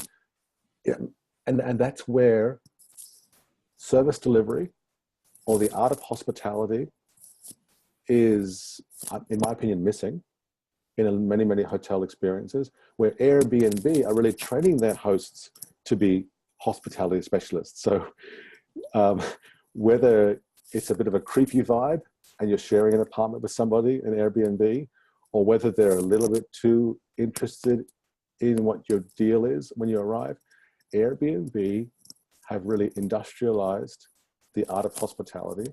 Yeah, and that's where service delivery, or the art of hospitality, is, in my opinion, missing in many, many hotel experiences, where Airbnb are really training their hosts to be hospitality specialists. So whether it's a bit of a creepy vibe and you're sharing an apartment with somebody in Airbnb, or whether they're a little bit too interested in what your deal is when you arrive, Airbnb have really industrialized the art of hospitality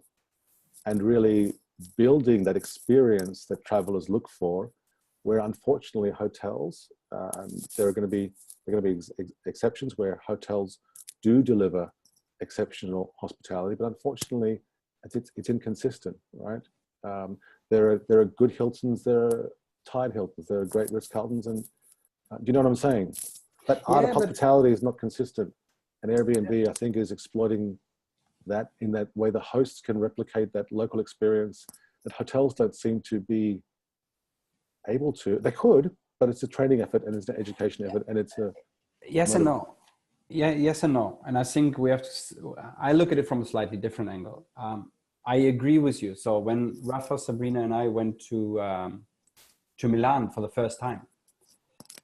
and really building that experience that travelers look for, where unfortunately hotels, there are going to be exceptions where hotels do deliver exceptional hospitality, but unfortunately it's inconsistent, right? There are good Hiltons, there are Tide Hiltons, there are great Ritz-Carltons, and do you know what I'm saying? That art of hospitality is not consistent. And Airbnb, I think, is exploiting that in that way. The hosts can replicate that local experience that hotels don't seem to be able to. They could, but it's a training effort and it's an education effort, and it's a yes and no. Yeah, yes and no. And I think we have to. I look at it from a slightly different angle. I agree with you. So when Rafa, Sabrina, and I went to Milan for the first time,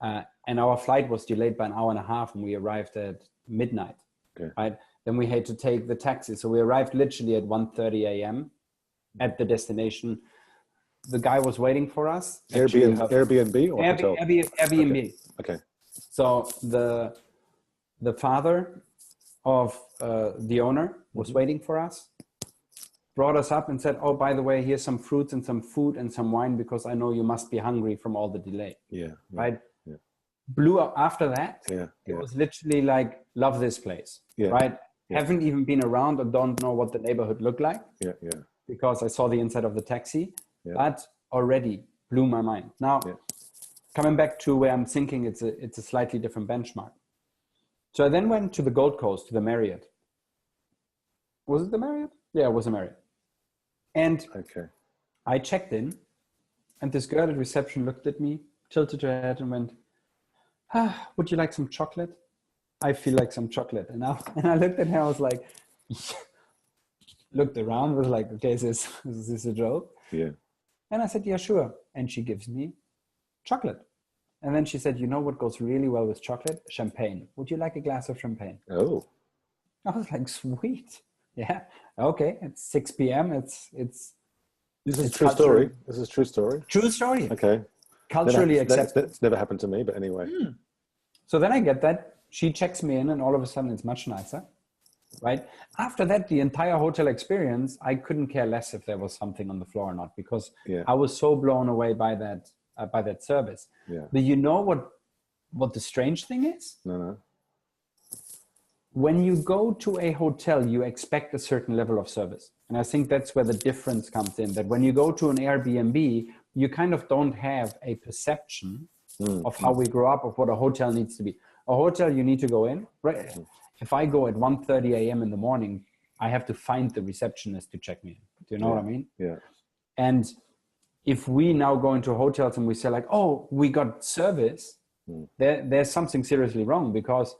and our flight was delayed by an hour and a half, and we arrived at midnight, okay. Right? Then we had to take the taxi. So we arrived literally at 1:30 a.m. at the destination. The guy was waiting for us. Airbnb or hotel? Airbnb. Okay. So the father of the owner was waiting for us, brought us up and said, oh, by the way, here's some fruits and some food and some wine, because I know you must be hungry from all the delay. Yeah. Right? Yeah. Blew up after that. Yeah. It was literally like, love this place. Yeah. Right? Yeah. Haven't even been around or don't know what the neighborhood looked like. Yeah. Because I saw the inside of the taxi. Yeah. But already blew my mind. Now, coming back to where I'm thinking it's a slightly different benchmark. So I then went to the Gold Coast, to the Marriott. Was it the Marriott? Yeah, it was a Marriott. And okay. I checked in, and this girl at reception looked at me tilted her head and went, would you like some chocolate? I feel like some chocolate. And I looked at her, I was like, looked around, was like, okay, is this a joke? Yeah. And I said, yeah, sure. And she gives me chocolate. And then she said, you know what goes really well with chocolate? Champagne. Would you like a glass of champagne? Oh. I was like, sweet. Yeah. Okay. It's 6 p.m. This is a true story. This is a true story. True story. Okay. Culturally accepted. That's never happened to me, but anyway. So then I get that. She checks me in and all of a sudden it's much nicer. Right. After that, the entire hotel experience, I couldn't care less if there was something on the floor or not, because I was so blown away by that service. Yeah. But you know what the strange thing is? No. When you go to a hotel, you expect a certain level of service. And I think that's where the difference comes in, that when you go to an Airbnb, you kind of don't have a perception of how we grow up, of what a hotel needs to be. A hotel, you need to go in, right? If I go at 1:30 a.m. in the morning, I have to find the receptionist to check me in. Do you know what I mean? Yeah. And if we now go into hotels and we say like, oh, we got service, there's something seriously wrong, because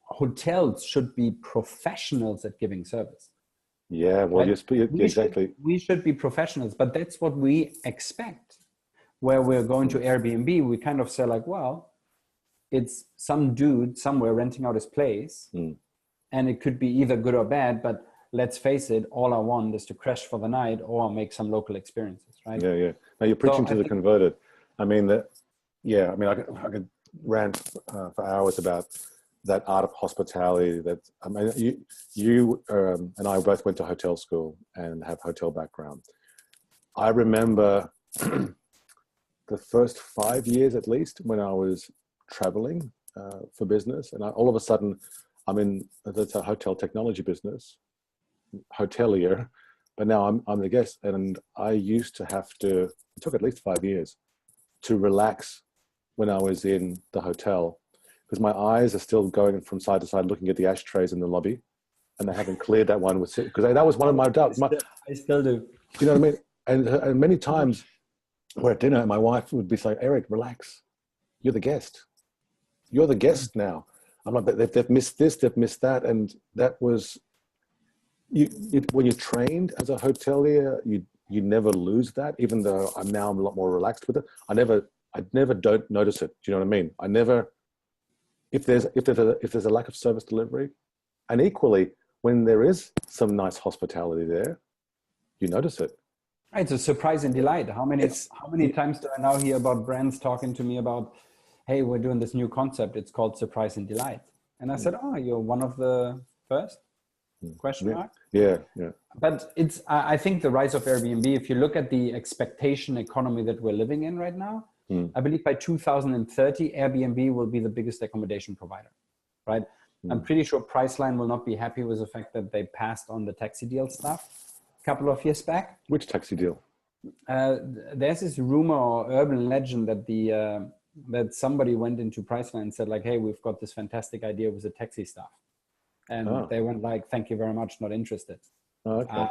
hotels should be professionals at giving service. Yeah, well, right? Exactly. We should be professionals, but that's what we expect. Where we're going to Airbnb, we kind of say like, well, it's some dude somewhere renting out his place, and it could be either good or bad, but let's face it, all I want is to crash for the night or make some local experiences, right? Yeah. Now you're preaching to the converted. I mean, I could rant for hours about that art of hospitality. That, I mean, you and I both went to hotel school and have hotel background. I remember the first 5 years, at least, when I was traveling for business, and all of a sudden I'm in a hotel technology business, hotelier, but now I'm the guest, and I used to have to, it took at least 5 years to relax when I was in the hotel, because my eyes are still going from side to side looking at the ashtrays in the lobby, and they haven't cleared that one with, because that was one of my doubts. I still do. You know what I mean? And many times we're at dinner and my wife would be like, Eric, relax, you're the guest. You're the guest now. I'm like, they've missed this, they've missed that. And that was, when you're trained as a hotelier, you never lose that, even though I'm a lot more relaxed with it. I never don't notice it. Do you know what I mean? I never, if there's a lack of service delivery, and equally, when there is some nice hospitality there, you notice it. It's a surprise and delight. How many times do I now hear about brands talking to me about, hey, we're doing this new concept. It's called Surprise and Delight. And I said, oh, you're one of the first? Question mark? Yeah. But I think the rise of Airbnb, if you look at the expectation economy that we're living in right now, I believe by 2030, Airbnb will be the biggest accommodation provider, right? I'm pretty sure Priceline will not be happy with the fact that they passed on the taxi deal stuff a couple of years back. Which taxi deal? There's this rumor or urban legend that that somebody went into Priceline and said like, hey, we've got this fantastic idea with the taxi stuff. And they went like, thank you very much, not interested. Oh, okay.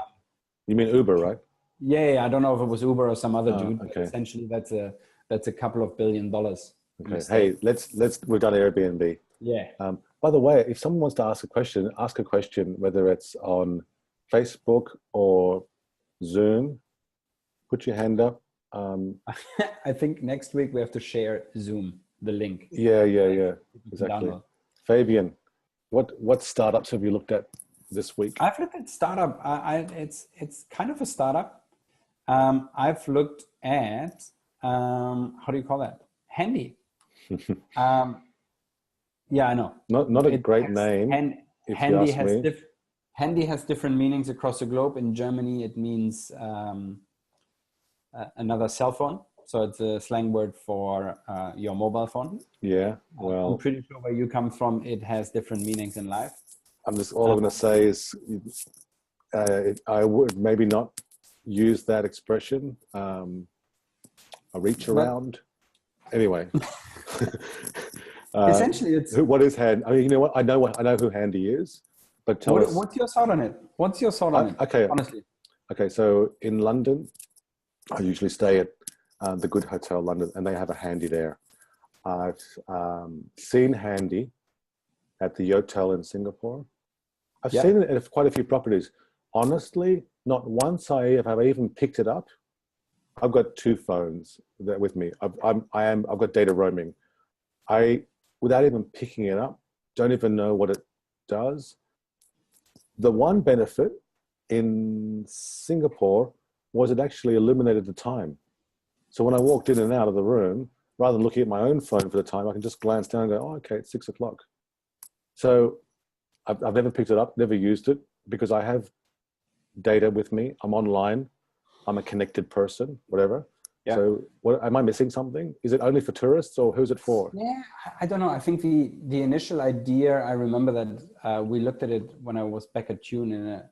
You mean Uber, right? Yeah, I don't know if it was Uber or some other dude, okay. but essentially that's a couple of $1 billion. Okay. Hey, we've done Airbnb. Yeah. By the way, if someone wants to ask a question, whether it's on Facebook or Zoom, put your hand up. I think next week we have to share Zoom, the link. Yeah. Exactly. Fabian, what startups have you looked at this week? I've looked at startup. It's kind of a startup. I've looked at how do you call that? Handy. Yeah, I know. Not a great name. Handy has different meanings across the globe. In Germany, it means another cell phone. So it's a slang word for your mobile phone. Yeah, well. I'm pretty sure where you come from, it has different meanings in life. I'm going to say is I would maybe not use that expression. A reach around. Anyway. Essentially, it's what is Handy? I mean, you know what? I know who Handy is, but tell us. What's your thought on it? Okay, honestly. Okay, so in London, I usually stay at the Good Hotel London, and they have a Handy there. I've seen Handy at the Yotel in Singapore. I've seen it at quite a few properties. Honestly, not once have I even picked it up. I've got two phones that with me. I've got data roaming. Without even picking it up, don't even know what it does. The one benefit in Singapore was it actually illuminated the time. So when I walked in and out of the room, rather than looking at my own phone for the time, I can just glance down and go, oh, okay, it's 6 o'clock. So I've never picked it up, never used it, because I have data with me. I'm online. I'm a connected person, whatever. Yeah. So am I missing something? Is it only for tourists, or who's it for? Yeah, I don't know. I think the initial idea, I remember that we looked at it when I was back at Tune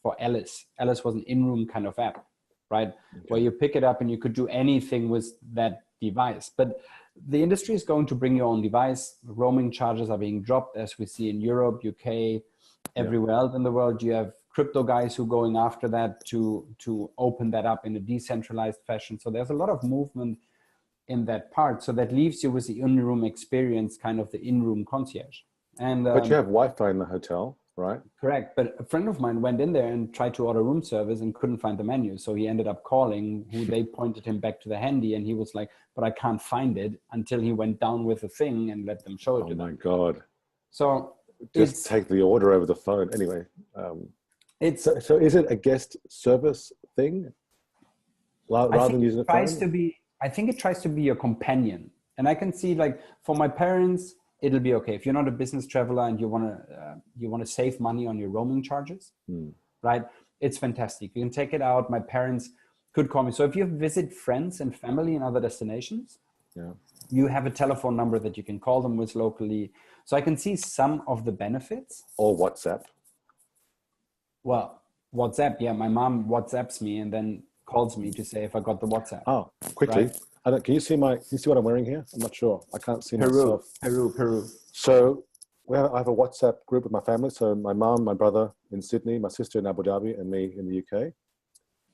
for Alice. Alice was an in-room kind of app, right? Okay. Where you pick it up and you could do anything with that device. But the industry is going to bring your own device. Roaming charges are being dropped, as we see in Europe, UK, everywhere else in the world. You have crypto guys who are going after that to open that up in a decentralized fashion. So there's a lot of movement in that part. So that leaves you with the in-room experience, kind of the in-room concierge. And but you have Wi-Fi in the hotel, right? Correct. But a friend of mine went in there and tried to order room service and couldn't find the menu. So he ended up calling who they pointed him back to the Handy, and he was like, but I can't find it, until he went down with the thing and let them show it to them. Oh my God. So just take the order over the phone. Anyway, so is it a guest service thing rather than using the phone? I think it tries to be your companion. And I can see, like, for my parents, it'll be okay. If you're not a business traveler and you want to save money on your roaming charges, right? It's fantastic. You can take it out. My parents could call me. So if you visit friends and family in other destinations, you have a telephone number that you can call them with locally. So I can see some of the benefits. Or WhatsApp. Well, WhatsApp, yeah. My mom WhatsApps me and then calls me to say if I got the WhatsApp. Oh, quickly. Right? Can you see what I'm wearing here? I'm not sure. I can't see myself. Peru. So I have a WhatsApp group with my family. So my mom, my brother in Sydney, my sister in Abu Dhabi, and me in the UK.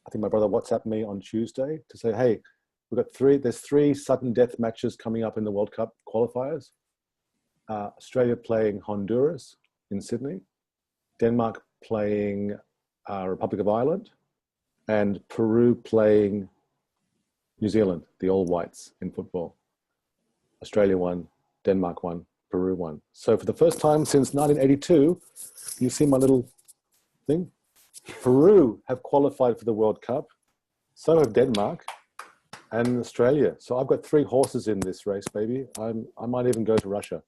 I think my brother WhatsApped me on Tuesday to say, hey, there's three sudden death matches coming up in the World Cup qualifiers. Australia playing Honduras in Sydney, Denmark playing Republic of Ireland, and Peru playing New Zealand, the All Whites in football. Australia won, Denmark won, Peru won. So for the first time since 1982, you see my little thing? Peru have qualified for the World Cup. So have Denmark and Australia. So I've got 3 horses in this race, baby. I might even go to Russia.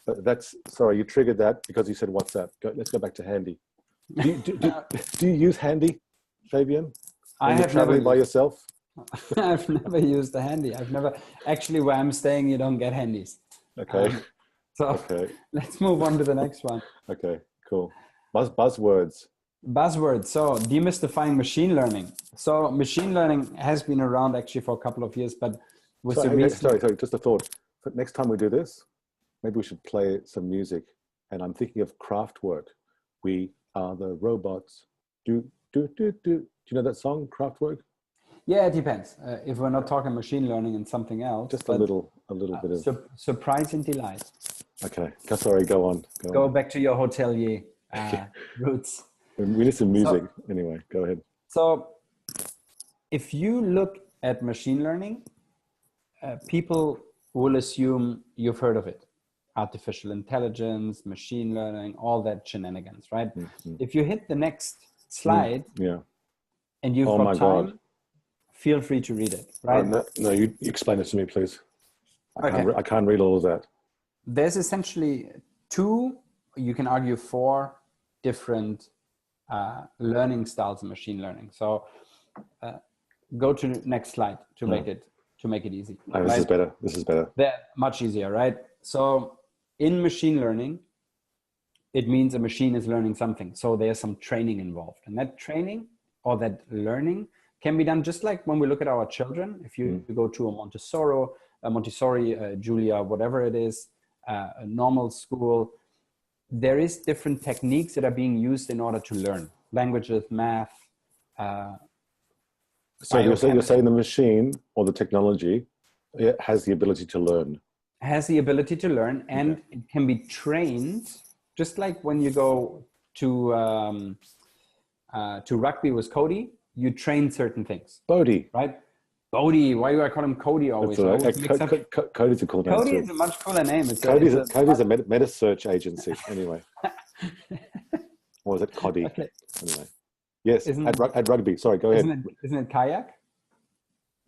But sorry, you triggered that because you said WhatsApp. Let's go back to Handy. Do you use Handy, Fabian? I have traveling by yourself. I've never used the Handy. I've never actually. Where I'm staying, you don't get handies. Okay. Let's move on to the next one. Okay, cool. Buzzwords. So demystifying machine learning. So machine learning has been around actually for a couple of years, but sorry, just a thought. But next time we do this, maybe we should play some music. And I'm thinking of Kraftwerk. We are the robots. Do you know that song, Kraftwerk? Yeah, it depends. If we're not talking machine learning and something else. Just a little bit of surprise and delight. Okay, sorry. Go on. Go back to your hotelier roots. We need some music. Anyway, go ahead. So, if you look at machine learning, people will assume you've heard of it. Artificial intelligence, machine learning, all that shenanigans, right? Mm-hmm. If you hit the next slide, and you've got time, feel free to read it, right? No, you explain it to me, please. I can't read all of that. There's essentially 2, you can argue 4 different learning styles of machine learning. So go to the next slide to make it easy. Oh, this is better. They're much easier, right? So in machine learning, it means a machine is learning something. So there's some training involved, and that training or that learning can be done just like when we look at our children. If you go to a Montessori, Julia, whatever it is, a normal school, there is different techniques that are being used in order to learn languages, math, So you're biochemistry. saying the machine or the technology, it has the ability to learn. Has the ability to learn, and Okay. it can be trained, just like when you go to rugby with Cody, you train certain things, Bodhi. right? Cody, why do I call him Cody always? That's all I right. always mix up. Cody's a cool name Cody too. is a much cooler name. Cody's a meta search agency. Anyway, or was it Coddy? Okay. Anyway, yes. Isn't At rugby. Sorry, go ahead. Isn't it kayak?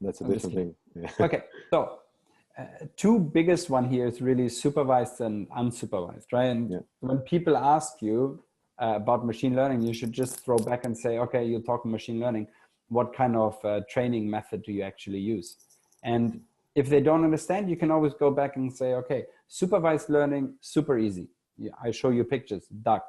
That's a I'm just different thing. Yeah. Okay, so two biggest one here is really supervised and unsupervised, right? And Yeah. when people ask you about machine learning, you should just throw back and say, okay, you're talking machine learning. What kind of training method do you actually use? And if they don't understand, you can always go back and say, okay, supervised learning, super easy. Yeah, I show you pictures, duck,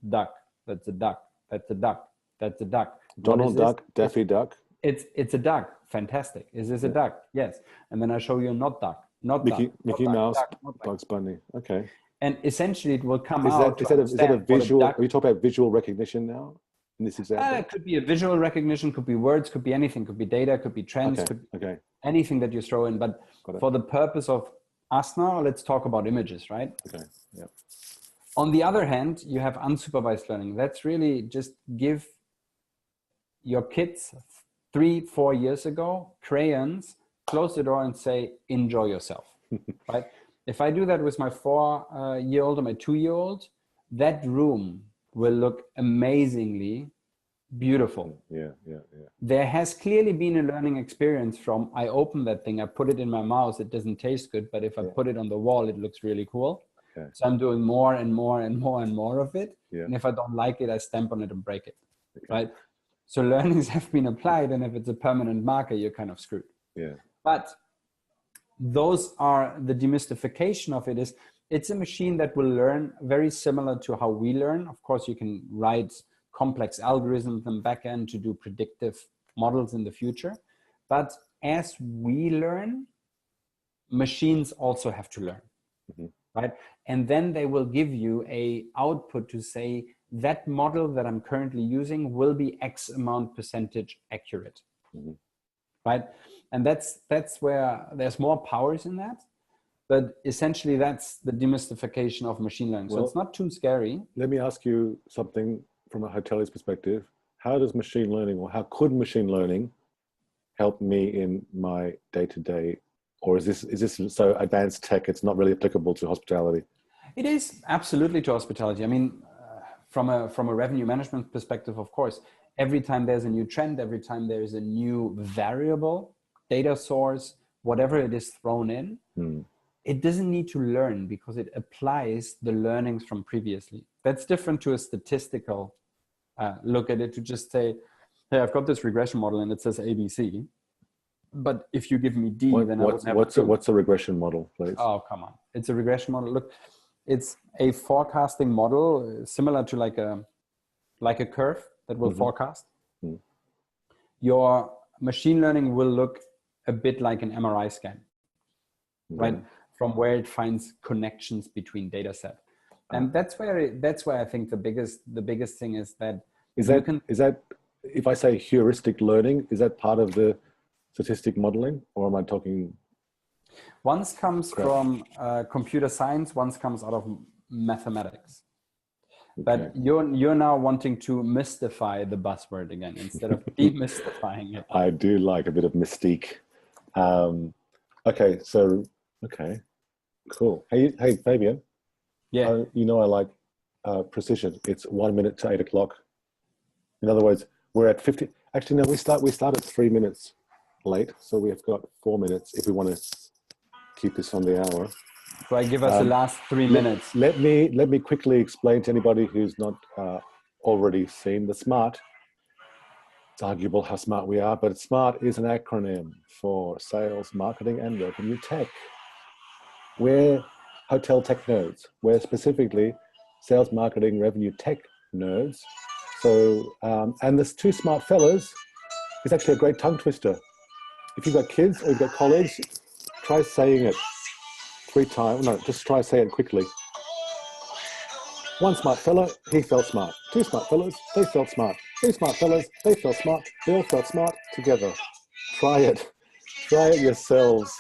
duck, that's a duck, that's a duck, that's a duck. Donald Duck, Daffy Duck, It's a duck. Fantastic. Is this a duck? Yes. And then I show you not duck, not Mickey duck, not duck, Mouse, duck, not duck. Bugs Bunny. Okay. And essentially it will come Is out. that a visual? Are you talking about visual recognition now in this example? It could be a visual recognition, could be words, could be anything, could be data, could be trends, Okay. could be Okay. anything that you throw in. But Got it. for the purpose of us now, let's talk about images, right? Okay. Yeah. On the other hand, you have unsupervised learning. That's really just give your kids 3-4 years ago crayons, close the door and say, enjoy yourself, right? If I do that with my 4-year-old or my 2-year-old, that room will look amazingly beautiful. Yeah. There has clearly been a learning experience from, I open that thing, I put it in my mouth, it doesn't taste good, but if I put it on the wall, it looks really cool. Okay. So I'm doing more and more and more and more of it. Yeah. And if I don't like it, I stamp on it and break it, right? So learnings have been applied, and if it's a permanent marker, you're kind of screwed. Yeah. But those are the demystification of it is, it's a machine that will learn very similar to how we learn. Of course, you can write complex algorithms in the backend to do predictive models in the future. But as we learn, machines also have to learn, right? And then they will give you a output to say, that model that I'm currently using will be X amount percentage accurate, right? And that's where there's more powers in that. But essentially, that's the demystification of machine learning. So it's not too scary. Let me ask you something from a hotelier's perspective. How does machine learning, or how could machine learning help me in my day-to-day? Or is this so advanced tech, it's not really applicable to hospitality? It is absolutely to hospitality. I mean, from a revenue management perspective, of course, every time there's a new trend, every time there's a new variable, data source, whatever it is thrown in, it doesn't need to learn because it applies the learnings from previously. That's different to a statistical look at it, to just say, hey, I've got this regression model and it says ABC. But if you give me D, then I would never. What's a regression model, please? Oh, come on. It's a regression model. Look, it's a forecasting model similar to like a curve that will forecast. Your machine learning will look a bit like an MRI scan, right? From where it finds connections between data set. And that's where I think the biggest thing is that is that if I say heuristic learning, is that part of the statistic modeling, or am I talking? Once comes from computer science, once comes out of mathematics. But you're now wanting to mystify the buzzword again instead of demystifying it. I do like a bit of mystique. Okay, cool. Hey, Fabian. Yeah. You know I like precision. It's 1 minute to 8 o'clock. In other words, we're at 50. Actually, no, we started 3 minutes late, so we have got 4 minutes if we want to keep this on the hour. So I give us the last 3 minutes. Let me quickly explain to anybody who's not already seen the SMART. It's arguable how smart we are, but SMART is an acronym for sales, marketing, and revenue tech. We're hotel tech nerds. We're specifically sales, marketing, revenue tech nerds. So, and there's two smart fellas. It's actually a great tongue twister. If you've got kids or you've got colleagues, try saying it 3 times. No, just try saying it quickly. One smart fella, he felt smart. 2 smart fellas, they felt smart. 3 smart fellas, they felt smart. They all felt smart together. try it. Try it yourselves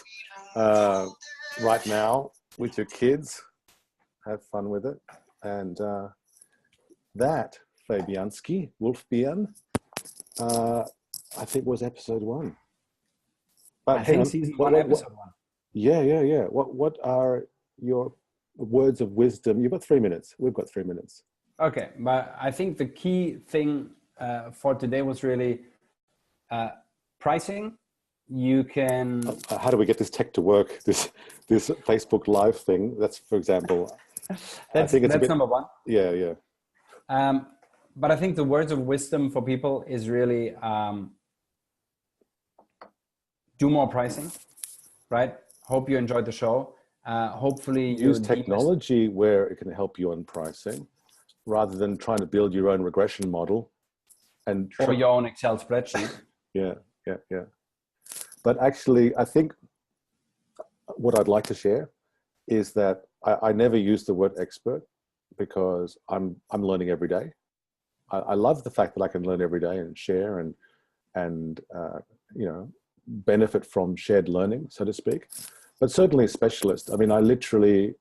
right now with your kids. Have fun with it. And that, Fabianski, Wolfbian, I think was episode 1. But I think season 1, episode 1. Yeah. What are your words of wisdom? You've got 3 minutes. We've got 3 minutes. Okay, but I think the key thing for today was really pricing. You can. How do we get this tech to work? This Facebook Live thing. That's, for example. That's number 1. Yeah. But I think the words of wisdom for people is really do more pricing, right? Hope you enjoyed the show. Hopefully you use technology where it can help you on pricing, rather than trying to build your own regression model or your own Excel spreadsheet. Yeah. But actually, I think what I'd like to share is that I never use the word expert, because I'm learning every day. I love the fact that I can learn every day and share and benefit from shared learning, so to speak. But certainly a specialist. I mean, I literally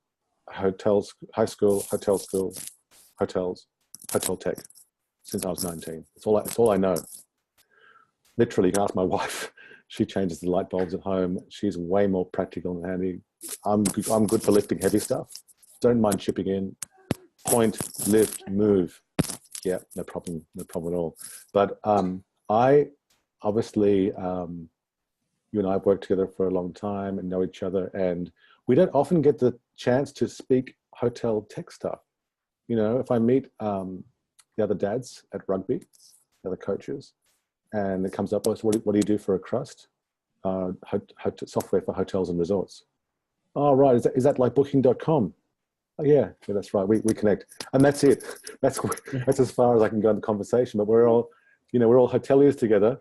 hotels, high school, hotel school, hotels, hotel tech since I was 19. It's all I know. Literally, you can ask my wife. She changes the light bulbs at home. She's way more practical and handy. I'm good for lifting heavy stuff. Don't mind chipping in. Point, lift, move. Yeah, no problem at all. But I obviously, you and I have worked together for a long time and know each other, and we don't often get the chance to speak hotel tech stuff. If I meet the other dads at rugby, the other coaches, and it comes up, so what do you do for a crust? Software for hotels and resorts. Oh, right. Is that like booking.com? Oh, yeah, that's right. We connect. And that's it. That's as far as I can go in the conversation. But we're all hoteliers together.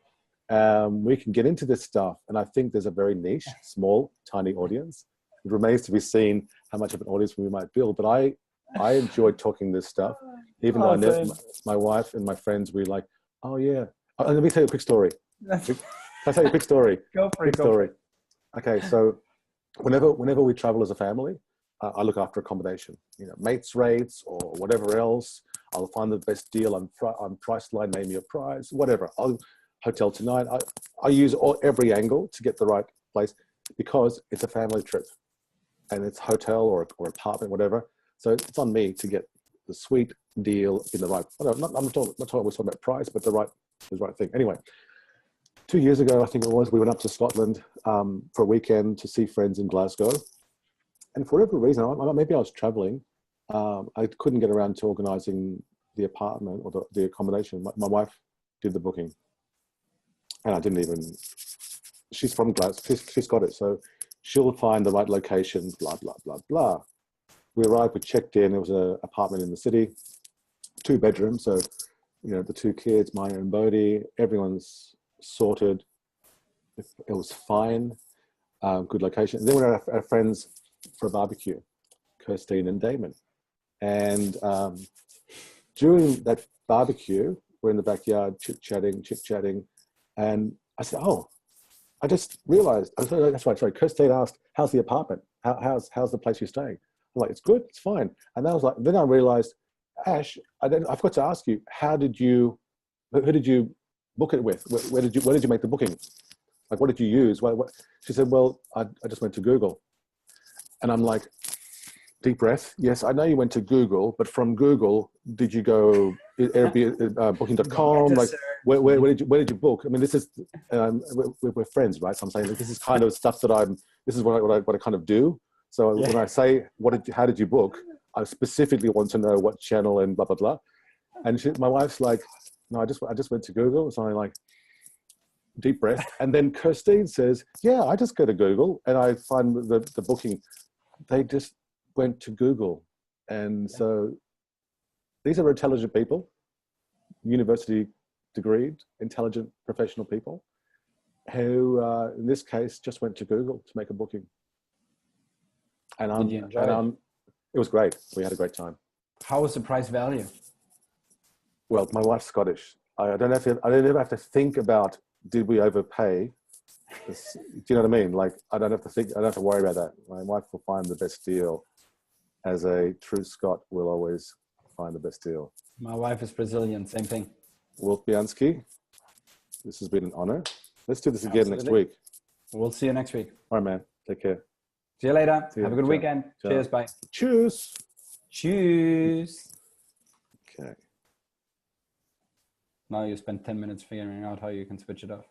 We can get into this stuff. And I think there's a very niche, small, tiny audience. It remains to be seen how much of an audience we might build. But I enjoy talking this stuff. Even though I know my wife and my friends, we're like, oh, yeah. Let me tell you a quick story. Can I tell you a quick story? Go for it. Okay, so whenever we travel as a family, I look after accommodation. Mates rates or whatever else. I'll find the best deal on Priceline. Name your price, whatever. Hotel tonight. I use every angle to get the right place, because it's a family trip, and it's hotel or apartment, whatever. So it's on me to get the sweet deal in the right. I'm not talking about price, but the right thing. Anyway, 2 years ago, I think it was, we went up to Scotland for a weekend to see friends in Glasgow. And for whatever reason, maybe I was traveling, I couldn't get around to organizing the apartment or the accommodation. My wife did the booking. And I didn't even, she's from Glasgow, she's got it. So she'll find the right location, blah, blah, blah, blah. We arrived, we checked in, it was an apartment in the city, 2 bedrooms. So, the 2 kids, Maya and Bodhi, everyone's sorted. It was fine, good location. And then we were at our friends for a barbecue, Kirstine and Damon. And during that barbecue, we're in the backyard chit-chatting. And I said, oh, I just realized, that's right, sorry. Kirstine asked, how's the apartment? How's the place you're staying? I'm like, it's good, it's fine. And then I realized, Ash, I forgot to ask you, who did you book it with? Where did you make the booking? Like, what did you use? What? She said, well, I just went to Google. And I'm like, deep breath. Yes, I know you went to Google, but from Google, did you go Airbnb, booking.com? Like, where did you book? I mean, this is, we're friends, right? So I'm saying, like, this is kind of stuff that this is what I kind of do. So when I say, how did you book? I specifically want to know what channel and blah, blah, blah. And my wife's like, no, I just went to Google. So I'm like, deep breath. And then Kirstine says, yeah, I just go to Google and I find the booking. They just went to Google. And so these are intelligent people, university degreed, intelligent professional people who, in this case, just went to Google to make a booking. And Did you enjoy it? It was great. We had a great time. How was the price value? Well, my wife's Scottish. I don't ever have to think about, did we overpay? Do you know what I mean? Like, I don't have to think, I don't have to worry about that. My wife will find the best deal. As a true Scot, will always find the best deal. My wife is Brazilian, same thing. Wilt Bianski, this has been an honor. Let's do this again next week. We'll see you next week. All right, man. Take care. See you later. See you. Have a good Ciao. weekend. Ciao. Cheers. Bye. Cheers. Cheers. Okay. Now you spend 10 minutes figuring out how you can switch it off.